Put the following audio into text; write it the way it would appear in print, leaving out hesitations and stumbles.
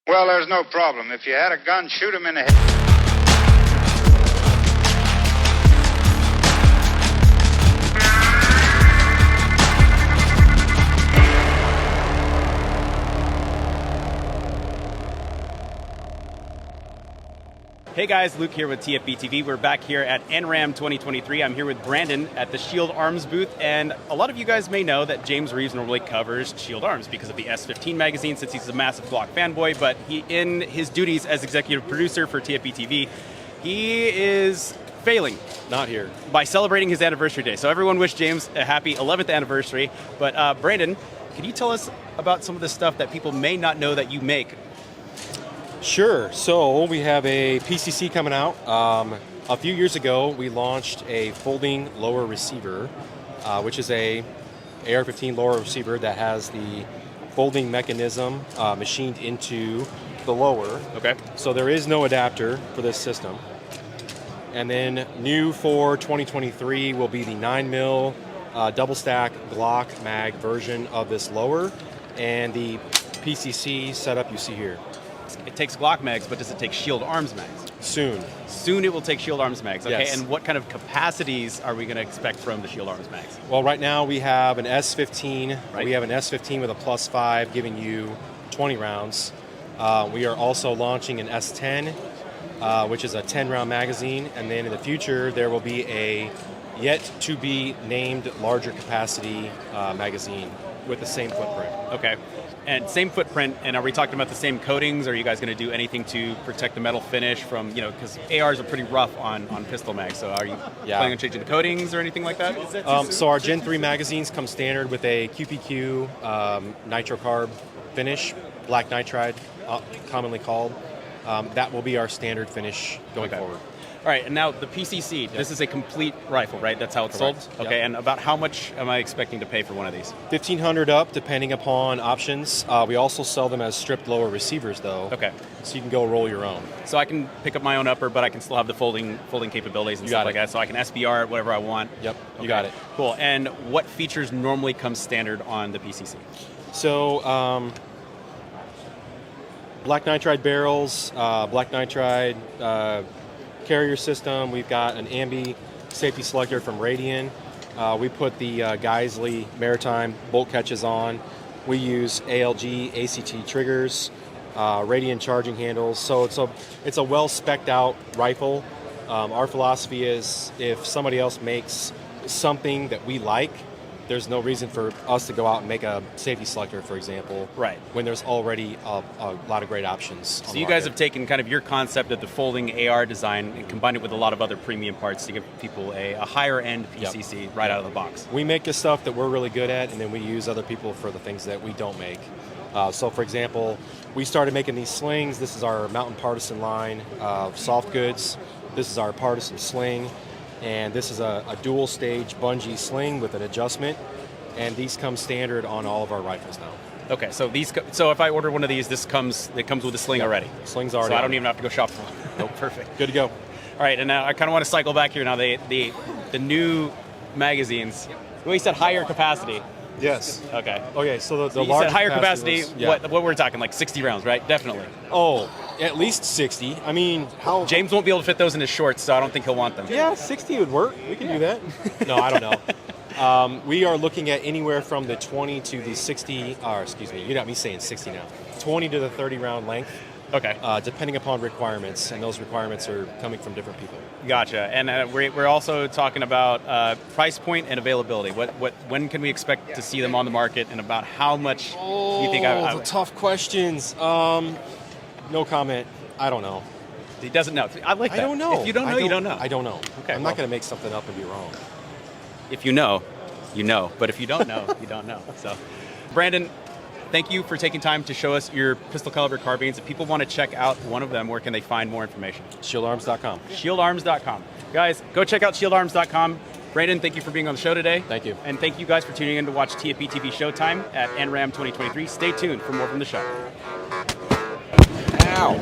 Well, there's no problem. If you had a gun, shoot him in the head. Hey guys, Luke here with TFBTV. We're back here at NRAM 2023. I'm here with Brandon at the Shield Arms booth, and a lot of you guys may know that James Reeves normally covers Shield Arms because of the S-15 magazine, since he's a massive Glock fanboy, but in his duties as executive producer for TFBTV, he is failing. Not here. By celebrating his anniversary day. So everyone wish James a happy 11th anniversary. But Brandon, can you tell us about some of the stuff that people may not know that you make? Sure. So we have a PCC coming out. A few years ago, we launched a folding lower receiver, which is a AR-15 lower receiver that has the folding mechanism machined into the lower. Okay. So there is no adapter for this system. And then new for 2023 will be the 9mm double stack Glock mag version of this lower, and the PCC setup you see here. It takes Glock mags, but does it take Shield Arms mags? Soon. Soon it will take Shield Arms mags, okay? Yes. And what kind of capacities are we going to expect from the Shield Arms mags? Well, right now we have an S-15. Right. We have an S-15 with a +5 giving you 20 rounds. We are also launching an S-10, which is a 10-round magazine. And then in the future, there will be a yet-to-be-named larger capacity magazine with the same footprint. Okay. And same footprint, and are we talking about the same coatings? Are you guys going to do anything to protect the metal finish from, because ARs are pretty rough on pistol mags, so are you planning on changing the coatings or anything like that? So our Gen 3 magazines come standard with a QPQ nitrocarb finish, black nitride, commonly called. That will be our standard finish going forward. All right, and now the PCC, this is a complete rifle, right? That's how it's sold? Okay, and about how much am I expecting to pay for one of these? $1,500 up, depending upon options. We also sell them as stripped lower receivers, though. Okay. So you can go roll your own. So I can pick up my own upper, but I can still have the folding capabilities and stuff like that, so I can SBR it whatever I want? Yep, you got it. Cool, and what features normally come standard on the PCC? So, black nitride barrels, black nitride carrier system. We've got an ambi safety selector from Radian. We put the Geisley Maritime bolt catches on. We use ALG ACT triggers, Radian charging handles. So it's a well spec'd out rifle. Our philosophy is if somebody else makes something that we like, there's no reason for us to go out and make a safety selector, for example, right? When there's already a lot of great options. So you guys have taken kind of your concept of the folding AR design and combined it with a lot of other premium parts to give people a higher end PCC right out of the box. We make the stuff that we're really good at, and then we use other people for the things that we don't make. So for example, we started making these slings. This is our Mountain Partisan line of soft goods. This is our Partisan sling. And this is a dual stage bungee sling with an adjustment, and these come standard on all of our rifles now. Okay, so so if I order one of these, it comes with a sling already. Sling's already. So I don't even have to go shop for one. Nope, perfect. Good to go. All right, and now I kind of want to cycle back here now. The new magazines. Well, you said higher capacity. Yes. Okay. Okay, so the you large said higher capacity. Was, What we're talking, like 60 rounds, right? Definitely. Oh, at least 60. I mean, how... James won't be able to fit those in his shorts, so I don't think he'll want them. Yeah, 60 would work. We can do that. No, I don't know. We are looking at anywhere from the 20 to the 60, or excuse me, you got me saying 60 now. 20 to the 30 round length. Okay. Depending upon requirements, and those requirements are coming from different people. Gotcha. And we're also talking about price point and availability. When can we expect to see them on the market, and about how much do you think? The tough questions. No comment. I don't know. He doesn't know. I like that. I don't know. If you don't know, you don't know. I don't know. Okay. I'm not going to make something up and be wrong. If you know, you know. But if you don't know, you don't know. So, Brandon, thank you for taking time to show us your pistol caliber carbines. If people want to check out one of them, where can they find more information? ShieldArms.com. ShieldArms.com. Guys, go check out ShieldArms.com. Brandon, thank you for being on the show today. Thank you. And thank you guys for tuning in to watch TFBTV Showtime at NRAM 2023. Stay tuned for more from the show. Ow.